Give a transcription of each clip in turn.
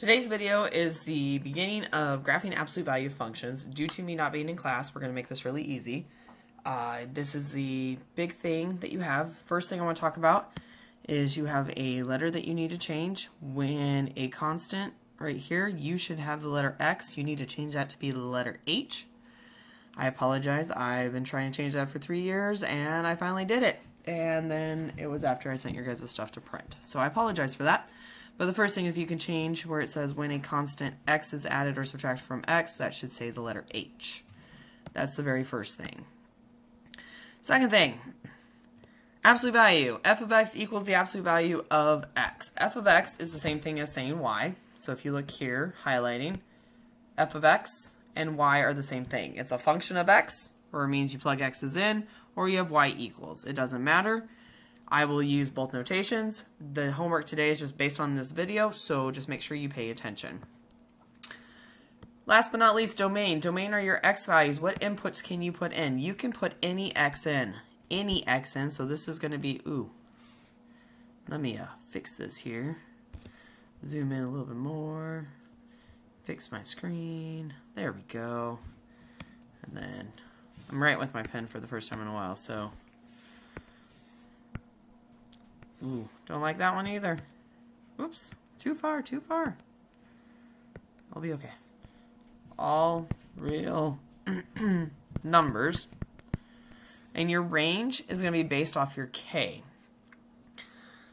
Today's video is the beginning of graphing absolute value functions. Due to me not being in class, we're going to make this really easy. This is the big thing that you have. First thing I want to talk about is you have a letter that you need to change. When a constant right here, you should have the letter X. You need to change that to be the letter H. I apologize. I've been trying to change that for 3 years and I finally did it. And then it was after I sent your guys' stuff to print. So I apologize for that. But the first thing, if you can change where it says when a constant X is added or subtracted from X, that should say the letter H. That's the very first thing. Second thing, absolute value. F of X equals the absolute value of X. F of X is the same thing as saying Y. So if you look here, highlighting, F of X and Y are the same thing. It's a function of X, or it means you plug X's in, or you have Y equals. It doesn't matter. I will use both notations. The homework today is just based on this video, so just make sure you pay attention. Last but not least, domain. Domain are your X values. What inputs can you put in? You can put any X in. Any X in. So this is going to be, let me fix this here. Zoom in a little bit more. Fix my screen. There we go. And then I'm writing with my pen for the first time in a while, so. Don't like that one either. Oops, too far, too far. I'll be okay. All real numbers. And your range is going to be based off your K.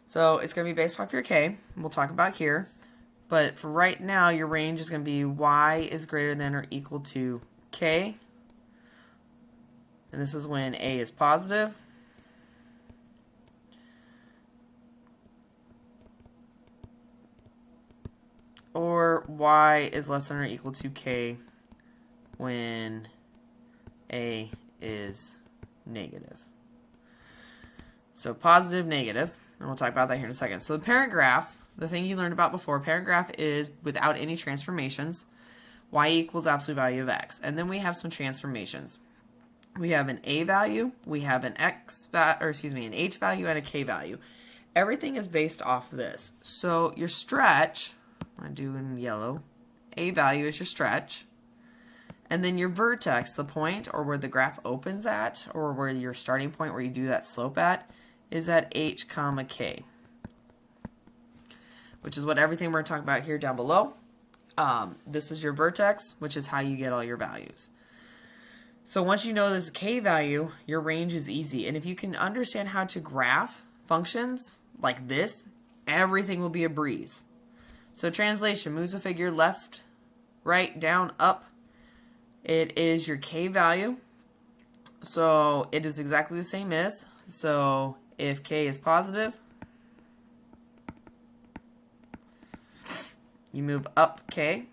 So it's going to be based off your K. We'll talk about here. But for right now, your range is going to be Y is greater than or equal to K. And this is when A is positive. Or Y is less than or equal to K when A is negative. So positive, negative, and we'll talk about that here in a second. So the parent graph, the thing you learned about before, parent graph is without any transformations. Y equals absolute value of X. And then we have some transformations. We have an A value, we have an an H value, and a K value. Everything is based off this. So your stretch, I do in yellow, A value is your stretch. And then your vertex, the point or where the graph opens at, or where your starting point where you do that slope at, is at H comma K. Which is what everything we're talking about here down below. This is your vertex, which is how you get all your values. So once you know this K value, your range is easy. And if you can understand how to graph functions like this, everything will be a breeze. So translation, moves a figure left, right, down, up. It is your K value. So it is exactly the same as. So if K is positive, you move up K.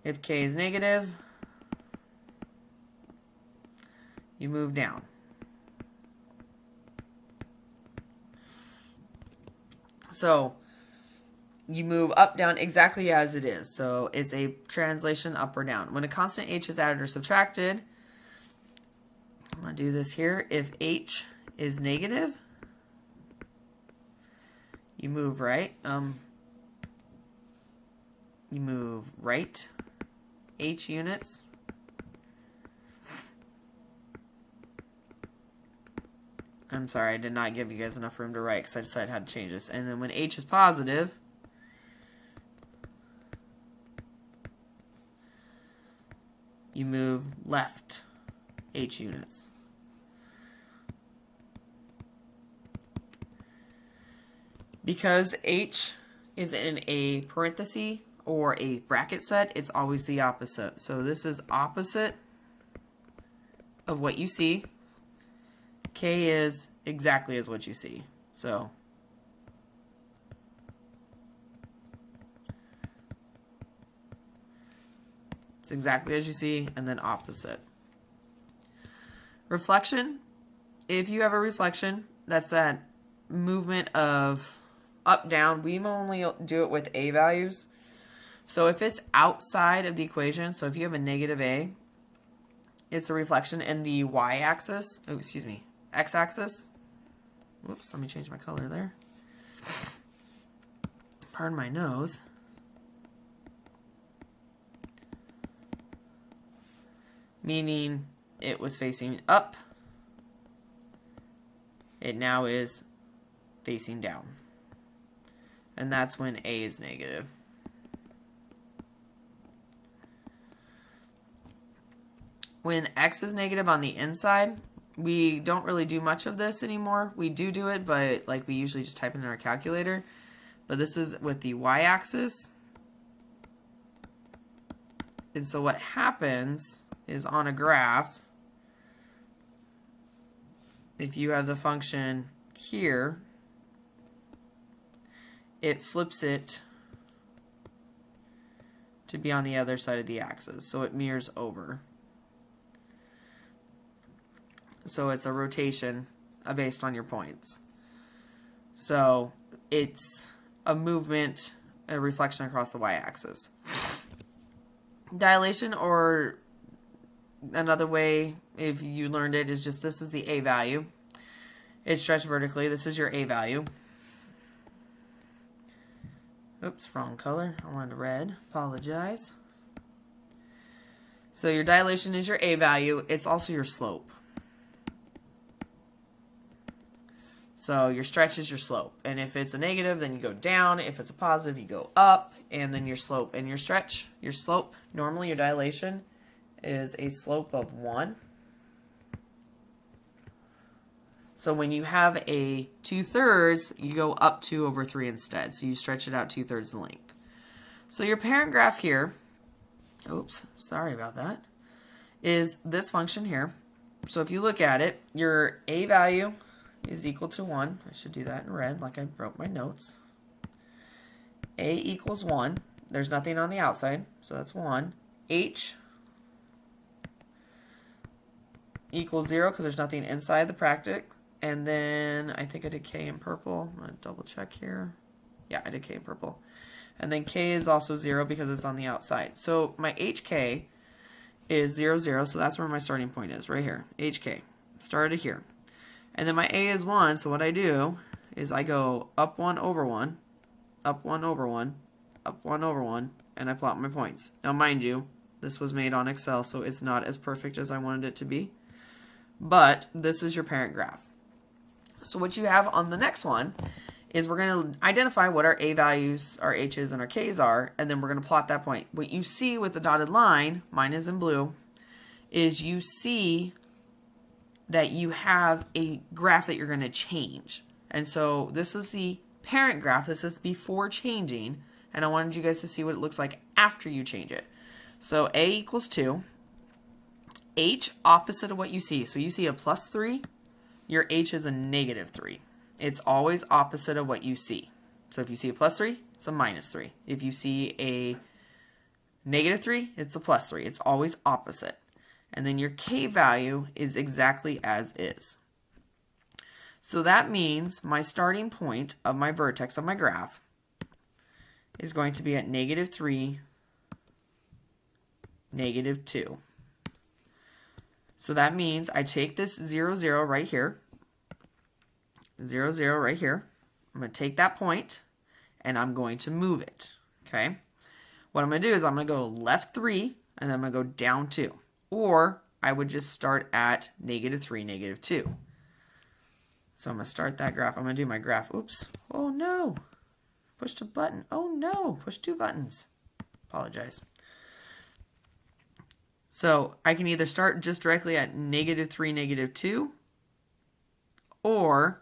If K is negative, you move down. So you move up, down exactly as it is. So it's a translation up or down. When a constant H is added or subtracted, I'm going to do this here. If H is negative, you move right. You move right H units. I'm sorry, I did not give you guys enough room to write because I decided how to change this. And then when H is positive, you move left H units. Because H is in a parenthesis or a bracket set, it's always the opposite. So this is opposite of what you see. K is exactly as what you see. So it's exactly as you see, and then opposite. Reflection. If you have a reflection, that's that movement of up, down. We only do it with A values. So if it's outside of the equation, so if you have a negative A, it's a reflection in the y-axis, x-axis. Whoops, let me change my color there. pardon my nose, meaning it was facing up, it now is facing down. And that's when A is negative. When X is negative on the inside, we don't really do much of this anymore. We do it, but like we usually just type it in our calculator. But this is with the y-axis. And so what happens is on a graph, if you have the function here, it flips it to be on the other side of the axis. So it mirrors over. So it's a rotation based on your points. So it's a movement, a reflection across the y-axis. Dilation, or another way if you learned it, is just this is the A value. It's stretched vertically. This is your A value. Oops, wrong color. I wanted red. Apologize. So your dilation is your A value. It's also your slope. So your stretch is your slope. And if it's a negative, then you go down. If it's a positive, you go up. And then your slope. And your stretch, your slope, normally your dilation is a slope of 1. So when you have a 2/3, you go up 2 over 3 instead. So you stretch it out 2/3 the length. So your parent graph here, oops, sorry about that, is this function here. So if you look at it, your A value is equal to 1. I should do that in red like I wrote my notes. A equals 1. There's nothing on the outside, so that's 1. H equals 0 because there's nothing inside the practice. And then I think I did K in purple. I'm going to double check here. Yeah, I did K in purple. And then K is also 0 because it's on the outside. So my HK is 0, 0. So that's where my starting point is, right here. HK. Started here. And then my A is 1. So what I do is I go up 1 over 1, up 1 over 1, up 1 over 1, and I plot my points. Now mind you, this was made on Excel, so it's not as perfect as I wanted it to be. But this is your parent graph. So what you have on the next one is we're going to identify what our A values, our H's, and our K's are, and then we're going to plot that point. What you see with the dotted line, mine is in blue, is you see that you have a graph that you're going to change. And so this is the parent graph. This is before changing, and I wanted you guys to see what it looks like after you change it. So A equals 2. H, opposite of what you see. So you see a plus 3. Your H is a negative 3. It's always opposite of what you see. So if you see a plus 3, it's a minus 3. If you see a negative 3, it's a plus 3. It's always opposite. And then your K value is exactly as is. So that means my starting point of my vertex of my graph is going to be at negative 3, negative 2. So that means I take this 0, 0 right here, 0, 0 right here. I'm going to take that point, and I'm going to move it, okay? What I'm going to do is I'm going to go left 3, and then I'm going to go down 2. Or I would just start at negative 3, negative 2. So I'm going to start that graph. I'm going to do my graph. Oops. Oh, no. Pushed a button. Oh, no. Pushed 2 buttons. Apologize. So I can either start just directly at negative 3, negative 2, or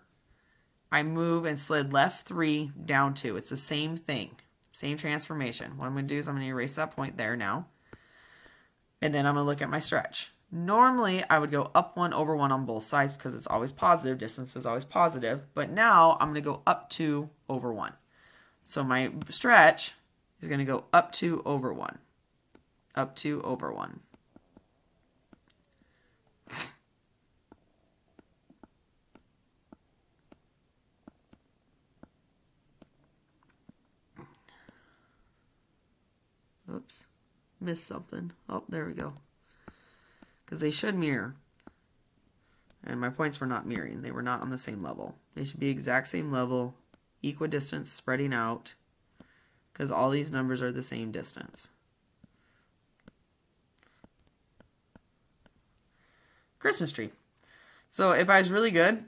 I move and slid left 3, down 2. It's the same thing, same transformation. What I'm going to do is I'm going to erase that point there now, and then I'm going to look at my stretch. Normally, I would go up 1 over 1 on both sides because it's always positive. Distance is always positive. But now I'm going to go up 2 over 1. So my stretch is going to go up 2 over 1. Up 2 over 1. Oops, missed something. Oh, there we go. Because they should mirror. And my points were not mirroring. They were not on the same level. They should be exact same level, equidistant, spreading out. because all these numbers are the same distance. Christmas tree. So if I was really good,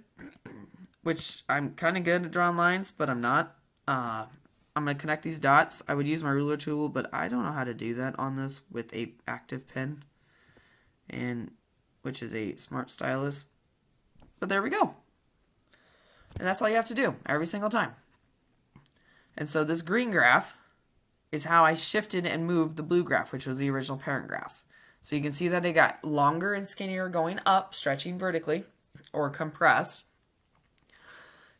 which I'm kind of good at drawing lines, but I'm not, I'm going to connect these dots. I would use my ruler tool, but I don't know how to do that on this with a active pen, and which is a smart stylus. But there we go. And that's all you have to do every single time. And so this green graph is how I shifted and moved the blue graph, which was the original parent graph. So you can see that it got longer and skinnier going up, stretching vertically, or compressed.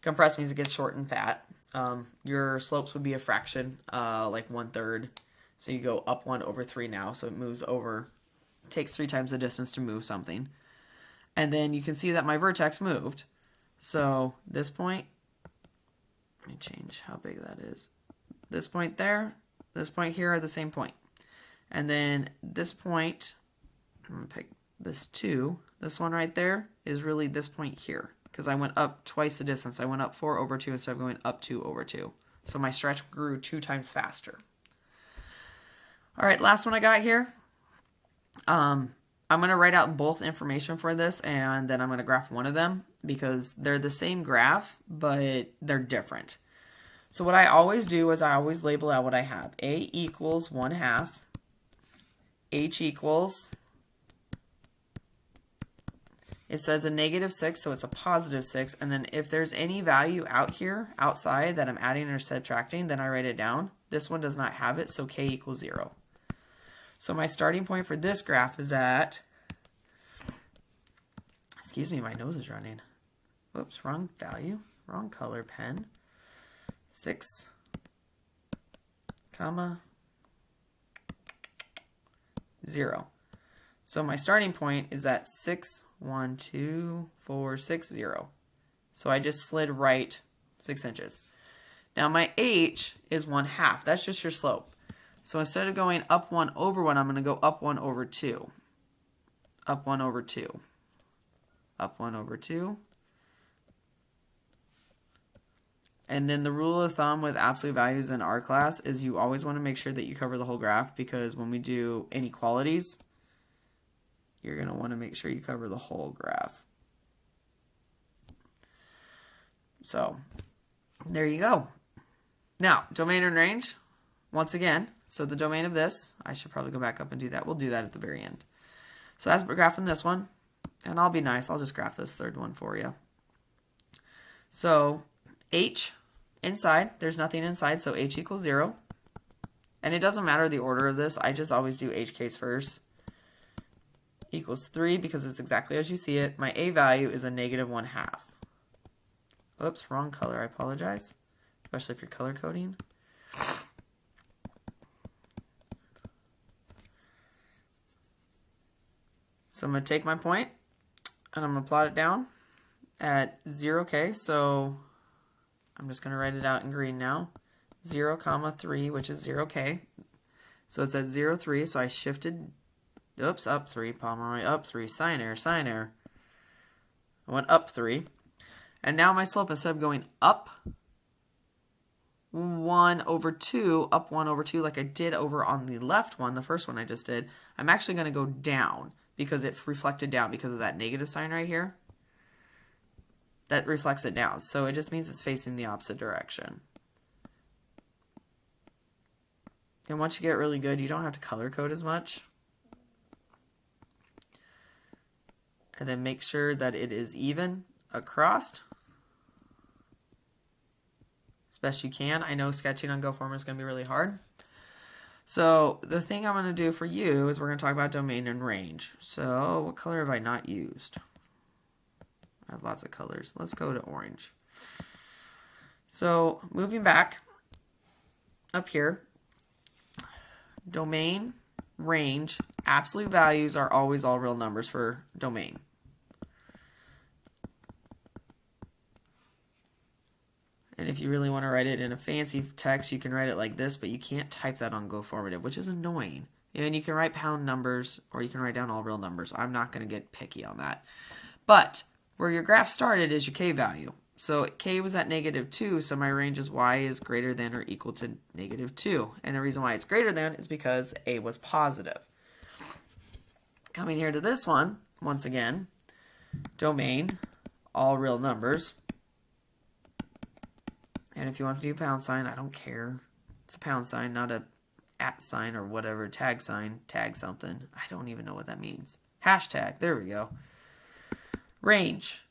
Compressed means it gets short and fat. Your slopes would be a fraction, like 1/3. So you go up 1/3 now, so it moves over, takes 3 times the distance to move something. And then you can see that my vertex moved. So this point, let me change how big that is. This point there, this point here are the same point. And then this point, I'm going to pick this 2. This one right there is really this point here, because I went up twice the distance. I went up 4/2 instead of going up 2/2. So my stretch grew 2 times faster. All right, last one I got here. I'm going to write out both information for this, and then I'm going to graph one of them because they're the same graph, but they're different. So what I always do is I always label out what I have. A equals 1/2. H equals, it says a -6, so it's a +6. And then if there's any value out here, outside, that I'm adding or subtracting, then I write it down. This one does not have it, so K equals 0. So my starting point for this graph is at, excuse me, my nose is running. Whoops, wrong value, wrong color pen. 6, comma, 0. So my starting point is at 6, 1, 2, 4, 6, 0. So I just slid right 6 inches. Now my H is 1/2. That's just your slope. So instead of going up 1/1, I'm going to go up 1/2. Up 1/2. Up 1/2. And then the rule of thumb with absolute values in our class is you always want to make sure that you cover the whole graph, because when we do inequalities, you're going to want to make sure you cover the whole graph. So there you go. Now, domain and range, once again, so the domain of this, I should probably go back up and do that. We'll do that at the very end. So that's graphing this one, and I'll be nice. I'll just graph this third one for you. So H inside, there's nothing inside, so H equals 0. And it doesn't matter the order of this. I just always do H case first. Equals 3 because it's exactly as you see it. My A value is a -1/2. Oops, wrong color. I apologize, especially if you're color coding. So I'm going to take my point and I'm going to plot it down at 0K. So I'm just going to write it out in green now. 0, 3, which is 0K. So it's at 0, 3. So I shifted, oops, up 3, Pomeroy, up 3, sine error. I went up 3. And now my slope, instead of going up 1/2, up 1/2 like I did over on the left one, the first one I just did, I'm actually going to go down because it reflected down because of that negative sign right here. That reflects it down. So it just means it's facing the opposite direction. And once you get really good, you don't have to color code as much. And then make sure that it is even across as best you can. I know sketching on GoFormer is going to be really hard. So the thing I'm going to do for you is we're going to talk about domain and range. So what color have I not used? I have lots of colors. Let's go to orange. So moving back up here, domain, range, absolute values are always all real numbers for domain. And if you really want to write it in a fancy text, you can write it like this, but you can't type that on GoFormative, which is annoying. And you can write pound numbers, or you can write down all real numbers. I'm not going to get picky on that. But where your graph started is your K value. So k was at -2, so my range is y is greater than or equal to -2. And the reason why it's greater than is because a was positive. Coming here to this one, once again, domain, all real numbers. And if you want to do pound sign, I don't care. It's a pound sign, not a @ sign or whatever, tag sign, tag something. I don't even know what that means. Hashtag, there we go. Range.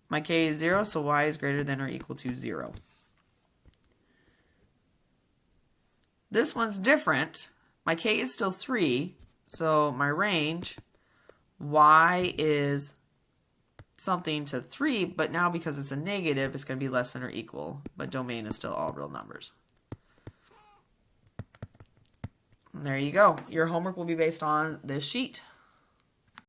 My k is 0, so y is greater than or equal to 0. This one's different. My k is still 3, so my range, y is something to 3, but now because it's a negative, it's going to be less than or equal, but domain is still all real numbers. And there you go. Your homework will be based on this sheet.